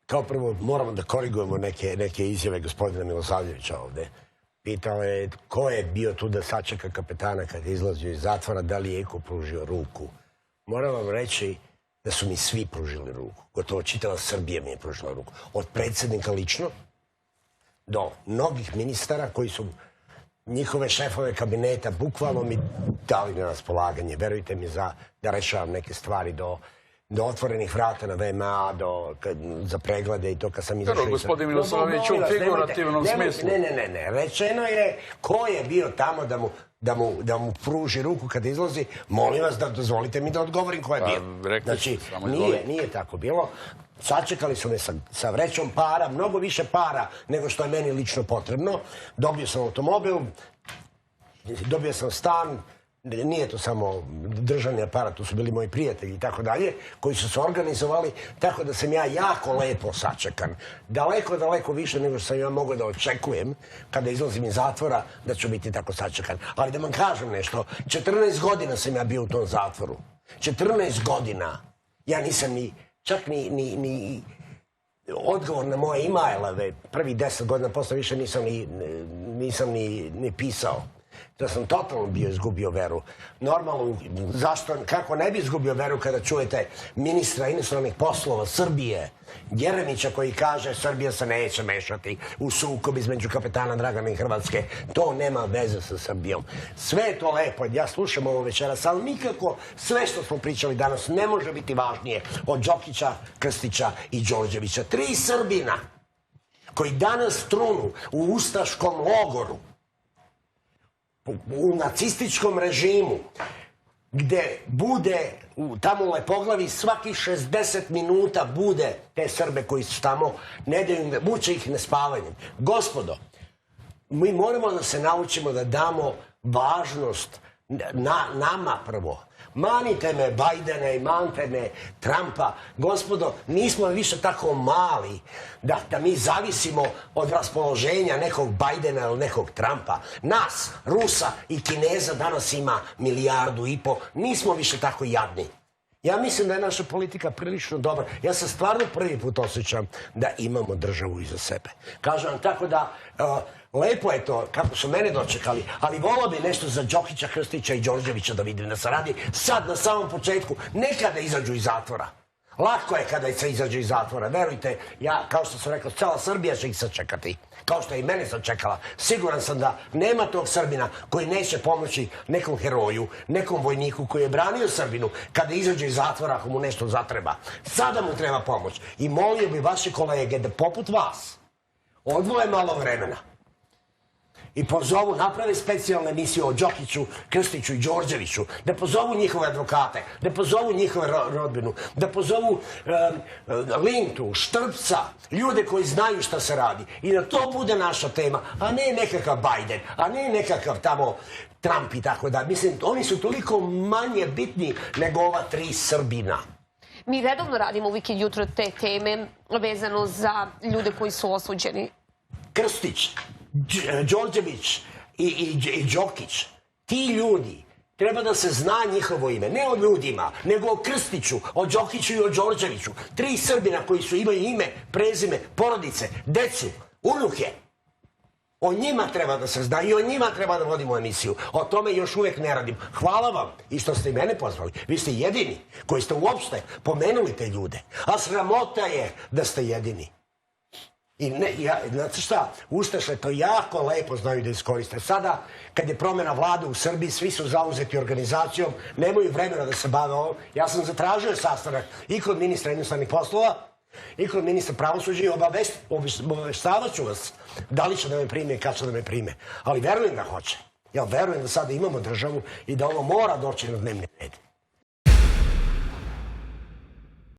Kao prvo moramo da korigujemo neke izjave gospodina Milosavljevića ovde. Pitao je ko je bio tu da sačeka kapetana kad je izlazio iz zatvora, da li je iko pružio ruku. Moram vam reći da su mi svi pružili ruku. Gotovo čitava Srbija mi je pružila ruku. Od predsjednika lično do mnogih ministara koji su njihove šefove kabineta bukvalno mi dali na raspolaganje. Verujte mi da rešavam neke stvari do otvorenih vrata na VMA, za preglede i to kad sam izašao... Gospodin Milosavljević u figurativnom smislu. Ne. Rečeno je ko je bio tamo da mu pruži ruku kad izlazi. Molim vas da dozvolite mi da odgovorim ko je bio. Znači, nije tako bilo. Sačekali su me sa vrećom para, mnogo više para nego što je meni lično potrebno. Dobio sam automobil, dobio sam stan. Nije to samo državni aparat, tu su bili moji prijatelji i tako dalje, koji su se organizovali, tako da sam ja jako lepo sačekan. Daleko više nego što sam ja mogao da očekujem kada izlazim iz zatvora da ću biti tako sačekan. Ali da vam kažem nešto, 14 godina sam ja bio u tom zatvoru. 14 godina. Ja nisam čak ni odgovor na moje e-mailove, prvih 10 godina posle više nisam ni pisao. Da sam totalno bio izgubio veru. Normalno, kako ne bi izgubio veru kada čujete ministra inostranih poslova Srbije, Jeremića, koji kaže Srbija se neće mešati u sukob između kapetana Dragana i Hrvatske. To nema veze sa Srbijom. Sve je to lepo, ja slušam ovo večeras, ali nikako sve što smo pričali danas ne može biti važnije od Đokića, Krstića i Đorđevića. 3 Srbina koji danas trunu u ustaškom logoru, u nacističkom režimu, gde bude tamo u Lepoglavi svaki 60 minuta bude te Srbe koji su tamo, ne daju, muče ih nespavanjem. Gospodo, mi moramo da se naučimo da damo važnost nama prvo. Manite me Bajdene i manite me Trumpa. Gospodo, nismo više tako mali da mi zavisimo od raspoloženja nekog Bajdena ili nekog Trumpa. Nas, Rusa i Kineza danas ima 1,5 milijardu. Nismo više tako jadni. Ja mislim da je naša politika prilično dobra. Ja se stvarno prvi put osjećam da imamo državu iza sebe. Kažem vam tako da lepo je to kako su mene dočekali, ali volao bi nešto za Đokića, Krstića i Đorđevića da vidim da se radi sad na samom početku, ne kada izađu iz zatvora. Lako je kada se izađe iz zatvora, verujte, ja, kao što sam rekao, cela Srbija će ih sačekati, kao što je i mene sačekala. Siguran sam da nema tog Srbina koji neće pomoći nekom heroju, nekom vojniku koji je branio Srbinu kada izađe iz zatvora ako mu nešto zatreba. Sada mu treba pomoć. I molio bi vaše kolege da poput vas odvoje malo vremena i pozovu, naprave specijalne emisije o Đokiću, Krstiću i Đorđeviću, da pozovu njihove advokate, da pozovu njihove rodbinu, da pozovu Lintu, Štrpca, ljude koji znaju šta se radi. I da to bude naša tema, a ne nekakav Bajden, a ne nekakav tamo Trump i tako da. Mislim, oni su toliko manje bitni nego ova 3 Srbina. Mi redovno radimo uvijek jutro te teme vezano za ljude koji su osuđeni. Krstić, Đorđević i Đokić, ti ljudi, treba da se zna njihovo ime, ne o ljudima, nego o Krstiću, o Đokiću i o Đorđeviću. 3 Srbina koji su imaju ime, prezime, porodice, decu, unuke. O njima treba da se zna i o njima treba da vodimo emisiju. O tome još uvijek ne radim. Hvala vam i što ste i mene pozvali. Vi ste jedini koji ste uopšte pomenuli te ljude. A sramota je da ste jedini. I znate šta, Ustaše to jako lepo znaju da iskoriste. Sada, kad je promjena vlade u Srbiji, svi su zauzeti organizacijom, nemaju vremena da se bave ovo. Ja sam zatražio sastanak i kod ministra inostranih poslova, i kod ministra pravosuđa i obaveštavat ću vas da li će da me prime i kad će da me prime. Ali verujem da hoće. Ja verujem da sada imamo državu i da ovo mora doći na dnevni red.